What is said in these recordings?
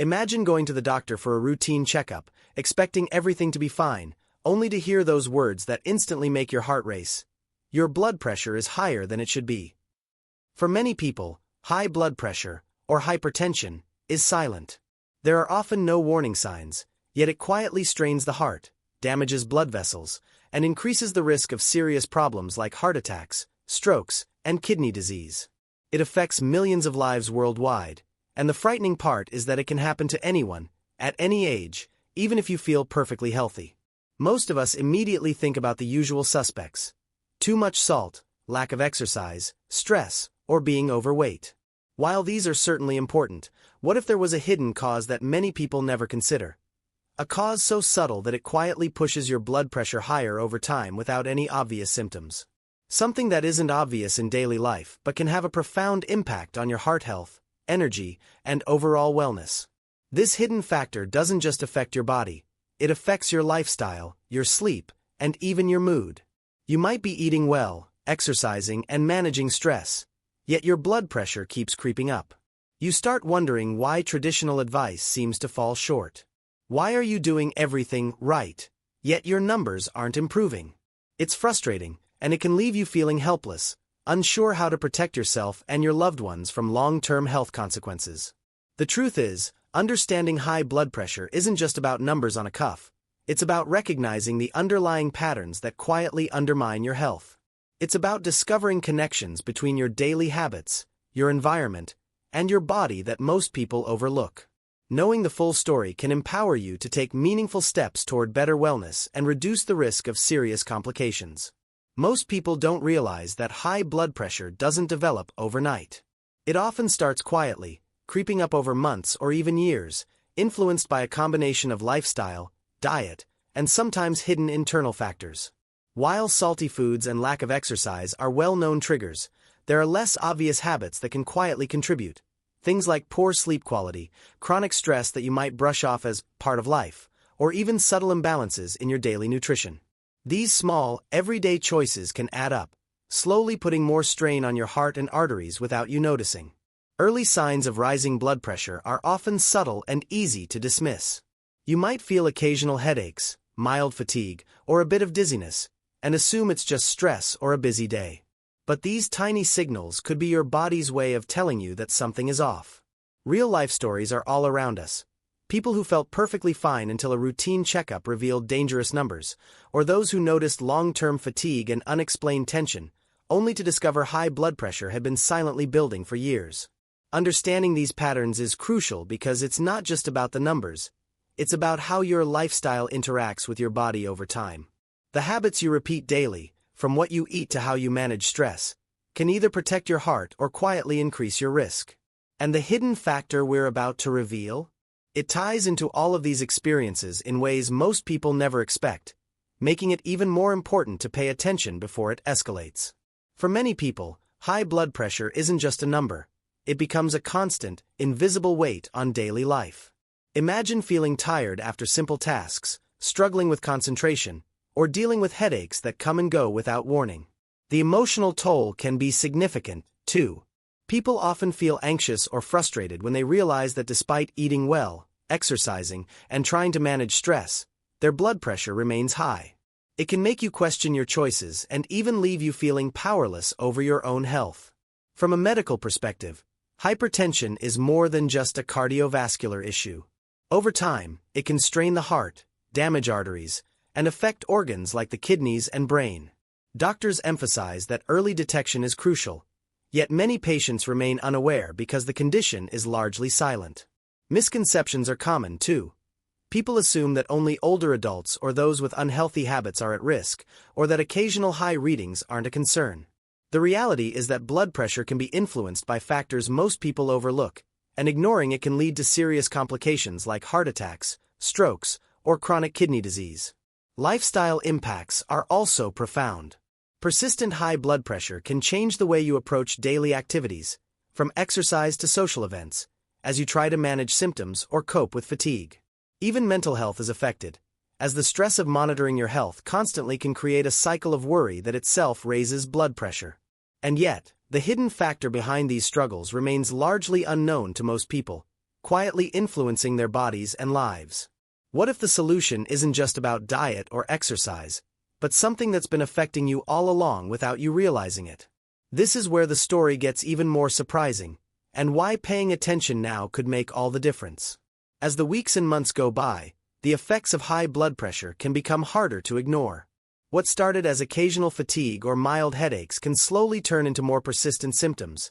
Imagine going to the doctor for a routine checkup, expecting everything to be fine, only to hear those words that instantly make your heart race. Your blood pressure is higher than it should be. For many people, high blood pressure, or hypertension, is silent. There are often no warning signs, yet it quietly strains the heart, damages blood vessels, and increases the risk of serious problems like heart attacks, strokes, and kidney disease. It affects millions of lives worldwide, and the frightening part is that it can happen to anyone, at any age, even if you feel perfectly healthy. Most of us immediately think about the usual suspects: too much salt, lack of exercise, stress, or being overweight. While these are certainly important, what if there was a hidden cause that many people never consider? A cause so subtle that it quietly pushes your blood pressure higher over time without any obvious symptoms. Something that isn't obvious in daily life but can have a profound impact on your heart health, energy, and overall wellness. This hidden factor doesn't just affect your body, it affects your lifestyle, your sleep, and even your mood. You might be eating well, exercising, and managing stress, yet your blood pressure keeps creeping up. You start wondering why traditional advice seems to fall short. Why are you doing everything right, yet your numbers aren't improving? It's frustrating, and it can leave you feeling helpless, unsure how to protect yourself and your loved ones from long-term health consequences. The truth is, understanding high blood pressure isn't just about numbers on a cuff. It's about recognizing the underlying patterns that quietly undermine your health. It's about discovering connections between your daily habits, your environment, and your body that most people overlook. Knowing the full story can empower you to take meaningful steps toward better wellness and reduce the risk of serious complications. Most people don't realize that high blood pressure doesn't develop overnight. It often starts quietly, creeping up over months or even years, influenced by a combination of lifestyle, diet, and sometimes hidden internal factors. While salty foods and lack of exercise are well-known triggers, there are less obvious habits that can quietly contribute. Things like poor sleep quality, chronic stress that you might brush off as part of life, or even subtle imbalances in your daily nutrition. These small, everyday choices can add up, slowly putting more strain on your heart and arteries without you noticing. Early signs of rising blood pressure are often subtle and easy to dismiss. You might feel occasional headaches, mild fatigue, or a bit of dizziness, and assume it's just stress or a busy day. But these tiny signals could be your body's way of telling you that something is off. Real-life stories are all around us. People who felt perfectly fine until a routine checkup revealed dangerous numbers, or those who noticed long-term fatigue and unexplained tension, only to discover high blood pressure had been silently building for years. Understanding these patterns is crucial because it's not just about the numbers. It's about how your lifestyle interacts with your body over time. The habits you repeat daily, from what you eat to how you manage stress, can either protect your heart or quietly increase your risk. And the hidden factor we're about to reveal? It ties into all of these experiences in ways most people never expect, making it even more important to pay attention before it escalates. For many people, high blood pressure isn't just a number. It becomes a constant, invisible weight on daily life. Imagine feeling tired after simple tasks, struggling with concentration, or dealing with headaches that come and go without warning. The emotional toll can be significant, too. People often feel anxious or frustrated when they realize that despite eating well, exercising, and trying to manage stress, their blood pressure remains high. It can make you question your choices and even leave you feeling powerless over your own health. From a medical perspective, hypertension is more than just a cardiovascular issue. Over time, it can strain the heart, damage arteries, and affect organs like the kidneys and brain. Doctors emphasize that early detection is crucial, yet many patients remain unaware because the condition is largely silent. Misconceptions are common, too. People assume that only older adults or those with unhealthy habits are at risk, or that occasional high readings aren't a concern. The reality is that blood pressure can be influenced by factors most people overlook, and ignoring it can lead to serious complications like heart attacks, strokes, or chronic kidney disease. Lifestyle impacts are also profound. Persistent high blood pressure can change the way you approach daily activities, from exercise to social events, as you try to manage symptoms or cope with fatigue. Even mental health is affected, as the stress of monitoring your health constantly can create a cycle of worry that itself raises blood pressure. And yet, the hidden factor behind these struggles remains largely unknown to most people. quietly influencing their bodies and lives. What if the solution isn't just about diet or exercise, but something that's been affecting you all along without you realizing it? This is where the story gets even more surprising, and why paying attention now could make all the difference. As the weeks and months go by, the effects of high blood pressure can become harder to ignore. What started as occasional fatigue or mild headaches can slowly turn into more persistent symptoms.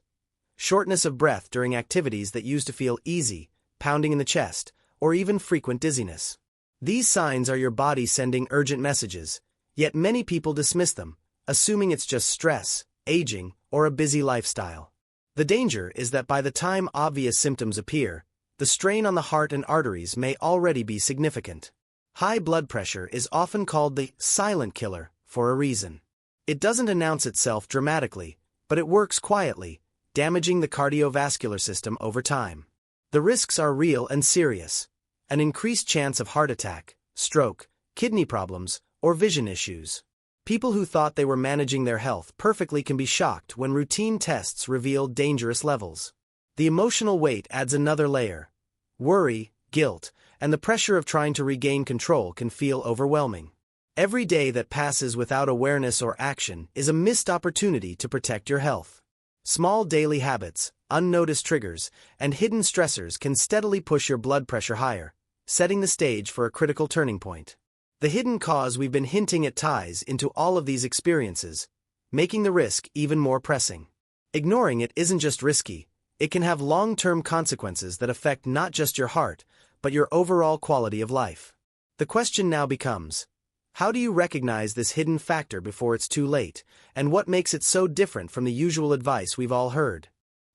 Shortness of breath during activities that used to feel easy, pounding in the chest, or even frequent dizziness. These signs are your body sending urgent messages, yet many people dismiss them, assuming it's just stress, aging, or a busy lifestyle. The danger is that by the time obvious symptoms appear, the strain on the heart and arteries may already be significant. High blood pressure is often called the silent killer for a reason. It doesn't announce itself dramatically, but it works quietly, damaging the cardiovascular system over time. The risks are real and serious. An increased chance of heart attack, stroke, kidney problems, or vision issues. People who thought they were managing their health perfectly can be shocked when routine tests reveal dangerous levels. The emotional weight adds another layer. Worry, guilt, and the pressure of trying to regain control can feel overwhelming. Every day that passes without awareness or action is a missed opportunity to protect your health. Small daily habits, unnoticed triggers, and hidden stressors can steadily push your blood pressure higher, setting the stage for a critical turning point. The hidden cause we've been hinting at ties into all of these experiences, making the risk even more pressing. Ignoring it isn't just risky, it can have long-term consequences that affect not just your heart, but your overall quality of life. The question now becomes, how do you recognize this hidden factor before it's too late, and what makes it so different from the usual advice we've all heard?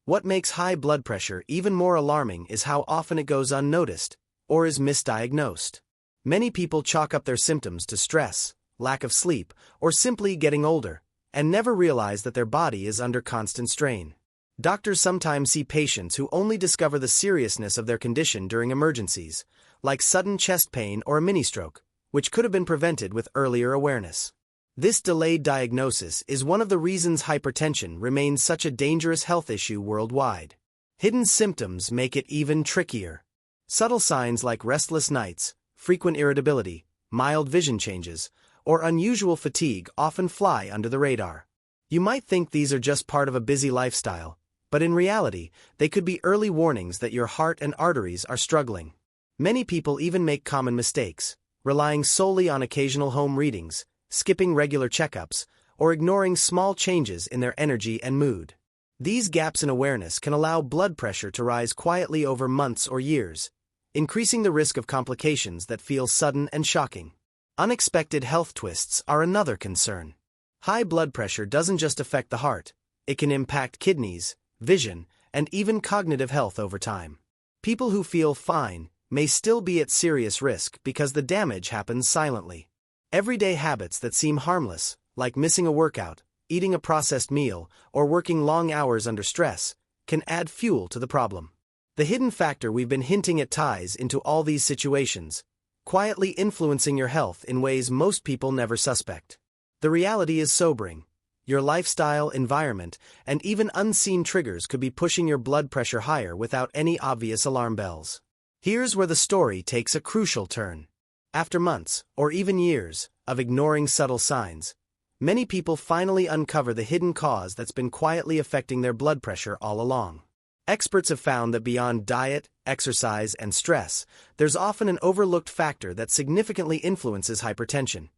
What makes high blood pressure even more alarming is how often it goes unnoticed, or is misdiagnosed. Many people chalk up their symptoms to stress, lack of sleep, or simply getting older, and never realize that their body is under constant strain. Doctors sometimes see patients who only discover the seriousness of their condition during emergencies, like sudden chest pain or a mini-stroke, which could have been prevented with earlier awareness. This delayed diagnosis is one of the reasons hypertension remains such a dangerous health issue worldwide. Hidden symptoms make it even trickier. Subtle signs like restless nights, frequent irritability, mild vision changes, or unusual fatigue often fly under the radar. You might think these are just part of a busy lifestyle, but in reality, they could be early warnings that your heart and arteries are struggling. Many people even make common mistakes, relying solely on occasional home readings, skipping regular checkups, or ignoring small changes in their energy and mood. These gaps in awareness can allow blood pressure to rise quietly over months or years, increasing the risk of complications that feel sudden and shocking. Unexpected health twists are another concern. High blood pressure doesn't just affect the heart, it can impact kidneys, vision, and even cognitive health over time. People who feel fine may still be at serious risk because the damage happens silently. Everyday habits that seem harmless, like missing a workout, eating a processed meal, or working long hours under stress, can add fuel to the problem. The hidden factor we've been hinting at ties into all these situations, quietly influencing your health in ways most people never suspect. The reality is sobering. Your lifestyle, environment, and even unseen triggers could be pushing your blood pressure higher without any obvious alarm bells. Here's where the story takes a crucial turn. After months, or even years, of ignoring subtle signs, many people finally uncover the hidden cause that's been quietly affecting their blood pressure all along. Experts have found that beyond diet, exercise, and stress, there's often an overlooked factor that significantly influences hypertension.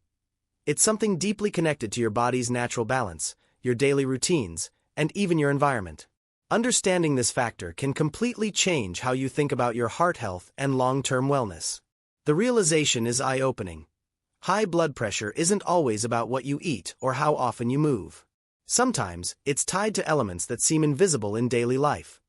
It's something deeply connected to your body's natural balance, your daily routines, and even your environment. Understanding this factor can completely change how you think about your heart health and long-term wellness. The realization is eye-opening. High blood pressure isn't always about what you eat or how often you move. Sometimes, it's tied to elements that seem invisible in daily life.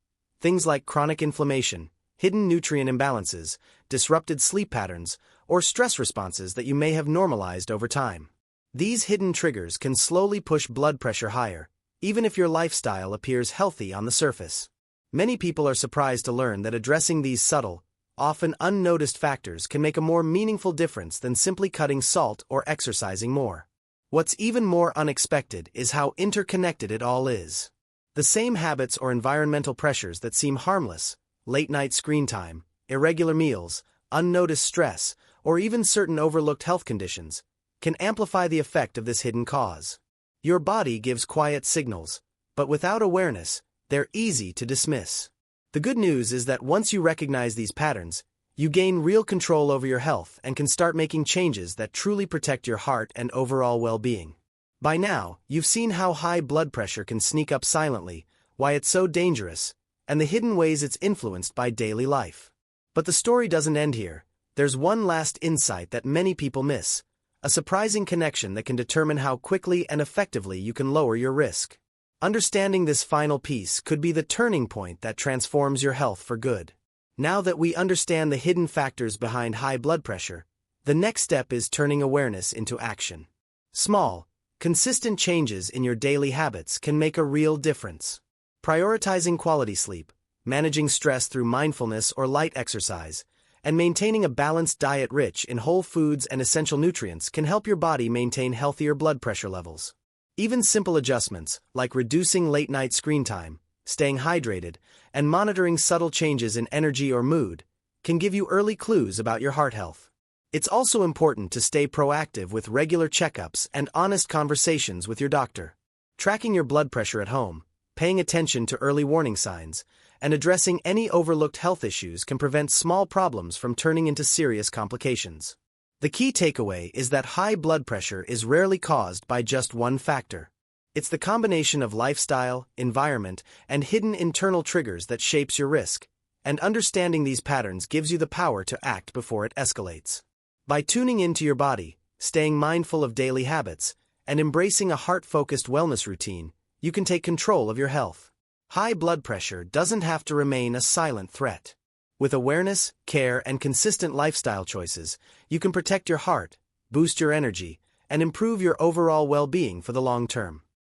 Things like chronic inflammation, hidden nutrient imbalances, disrupted sleep patterns, or stress responses that you may have normalized over time. These hidden triggers can slowly push blood pressure higher, even if your lifestyle appears healthy on the surface. Many people are surprised to learn that addressing these subtle, often unnoticed factors can make a more meaningful difference than simply cutting salt or exercising more. What's even more unexpected is how interconnected it all is. The same habits or environmental pressures that seem harmless, late-night screen time, irregular meals, unnoticed stress, or even certain overlooked health conditions, can amplify the effect of this hidden cause. Your body gives quiet signals, but without awareness, they're easy to dismiss. The good news is that once you recognize these patterns, you gain real control over your health and can start making changes that truly protect your heart and overall well-being. By now, you've seen how high blood pressure can sneak up silently, why it's so dangerous, and the hidden ways it's influenced by daily life. But the story doesn't end here. There's one last insight that many people miss, a surprising connection that can determine how quickly and effectively you can lower your risk. Understanding this final piece could be the turning point that transforms your health for good. Now that we understand the hidden factors behind high blood pressure, the next step is turning awareness into action. Small, consistent changes in your daily habits can make a real difference. Prioritizing quality sleep, managing stress through mindfulness or light exercise, and maintaining a balanced diet rich in whole foods and essential nutrients can help your body maintain healthier blood pressure levels. Even simple adjustments, like reducing late-night screen time, staying hydrated, and monitoring subtle changes in energy or mood, can give you early clues about your heart health. It's also important to stay proactive with regular checkups and honest conversations with your doctor. Tracking your blood pressure at home, paying attention to early warning signs, and addressing any overlooked health issues can prevent small problems from turning into serious complications. The key takeaway is that high blood pressure is rarely caused by just one factor. It's the combination of lifestyle, environment, and hidden internal triggers that shapes your risk, and understanding these patterns gives you the power to act before it escalates. By tuning into your body, staying mindful of daily habits, and embracing a heart-focused wellness routine, you can take control of your health. High blood pressure doesn't have to remain a silent threat. With awareness, care, and consistent lifestyle choices, you can protect your heart, boost your energy, and improve your overall well-being for the long term.